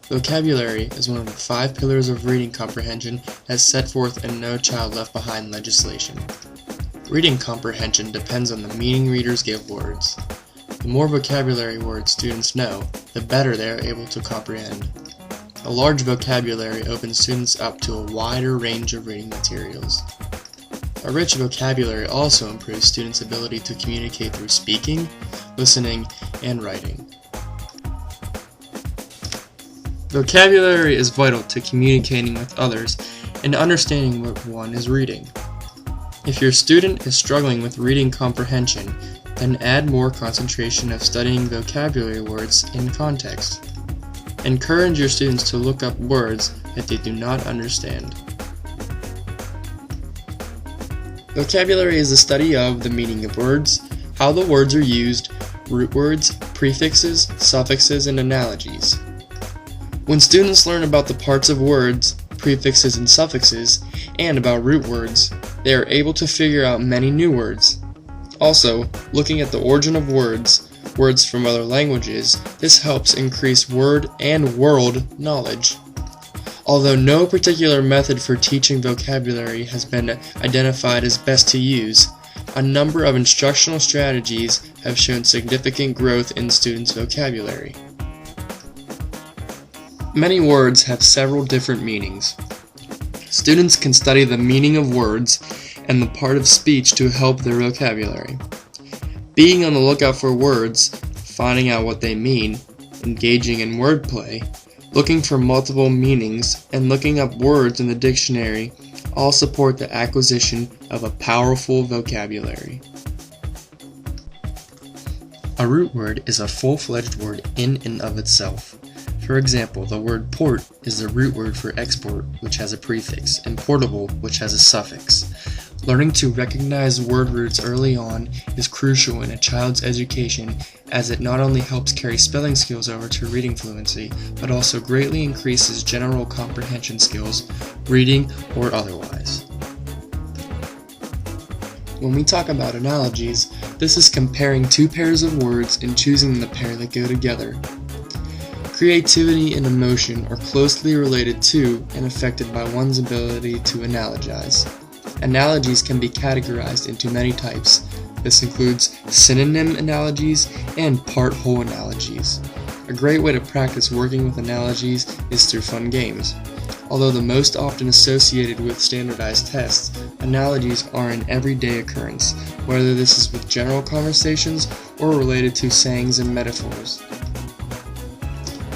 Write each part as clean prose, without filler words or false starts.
Vocabulary is one of the 5 pillars of reading comprehension as set forth in No Child Left Behind legislation. Reading comprehension depends on the meaning readers give words. The more vocabulary words students know, the better they are able to comprehend. A large vocabulary opens students up to a wider range of reading materials. A rich vocabulary also improves students' ability to communicate through speaking, listening, and writing. Vocabulary is vital to communicating with others and understanding what one is reading. If your student is struggling with reading comprehension, then add more concentration of studying vocabulary words in context. Encourage your students to look up words that they do not understand. Vocabulary is the study of the meaning of words, how the words are used, root words, prefixes, suffixes, and analogies. When students learn about the parts of words, prefixes and suffixes, and about root words, they are able to figure out many new words. Also, looking at the origin of words from other languages, this helps increase word and world knowledge. Although no particular method for teaching vocabulary has been identified as best to use, a number of instructional strategies have shown significant growth in students' vocabulary. Many words have several different meanings. Students can study the meaning of words and the part of speech to help their vocabulary. Being on the lookout for words, finding out what they mean, engaging in wordplay, looking for multiple meanings, and looking up words in the dictionary all support the acquisition of a powerful vocabulary. A root word is a full-fledged word in and of itself. For example, the word port is the root word for export, which has a prefix, and portable, which has a suffix. Learning to recognize word roots early on is crucial in a child's education, as it not only helps carry spelling skills over to reading fluency, but also greatly increases general comprehension skills, reading or otherwise. When we talk about analogies, this is comparing 2 pairs of words and choosing the pair that go together. Creativity and emotion are closely related to and affected by one's ability to analogize. Analogies can be categorized into many types. This includes synonym analogies and part-whole analogies. A great way to practice working with analogies is through fun games. Although the most often associated with standardized tests, analogies are an everyday occurrence, whether this is with general conversations or related to sayings and metaphors.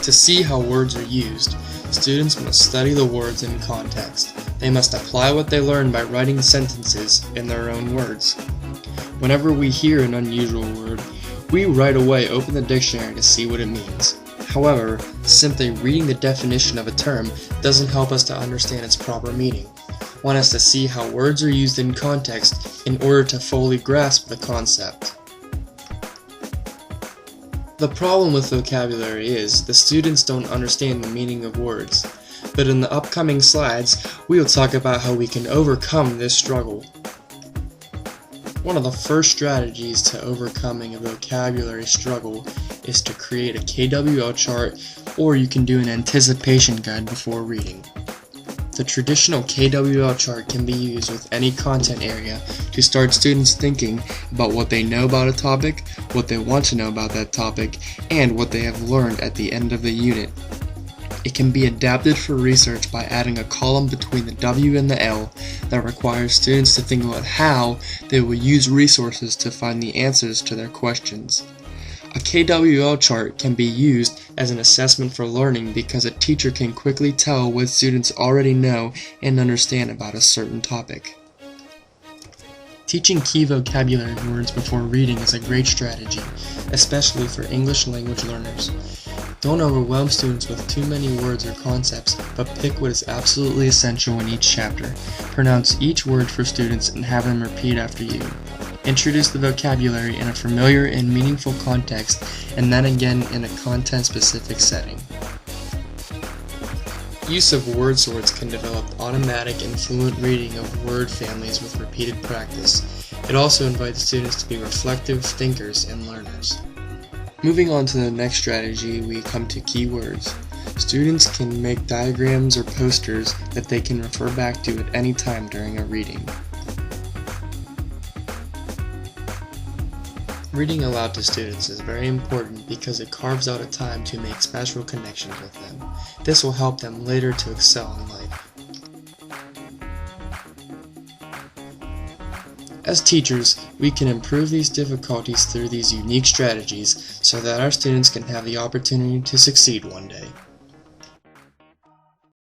To see how words are used, students must study the words in context. They must apply what they learn by writing sentences in their own words. Whenever we hear an unusual word, we right away open the dictionary to see what it means. However, simply reading the definition of a term doesn't help us to understand its proper meaning. One has to see how words are used in context in order to fully grasp the concept. The problem with vocabulary is the students don't understand the meaning of words, but in the upcoming slides, we will talk about how we can overcome this struggle. One of the first strategies to overcoming a vocabulary struggle is to create a KWL chart, or you can do an anticipation guide before reading. The traditional KWL chart can be used with any content area to start students thinking about what they know about a topic, what they want to know about that topic, and what they have learned at the end of the unit. It can be adapted for research by adding a column between the W and the L that requires students to think about how they will use resources to find the answers to their questions. A KWL chart can be used as an assessment for learning because a teacher can quickly tell what students already know and understand about a certain topic. Teaching key vocabulary words before reading is a great strategy, especially for English language learners. Don't overwhelm students with too many words or concepts, but pick what is absolutely essential in each chapter. Pronounce each word for students and have them repeat after you. Introduce the vocabulary in a familiar and meaningful context, and then again in a content-specific setting. Use of word sorts can develop automatic and fluent reading of word families with repeated practice. It also invites students to be reflective thinkers and learners. Moving on to the next strategy, we come to keywords. Students can make diagrams or posters that they can refer back to at any time during a reading. Reading aloud to students is very important because it carves out a time to make special connections with them. This will help them later to excel in life. As teachers, we can improve these difficulties through these unique strategies so that our students can have the opportunity to succeed one day.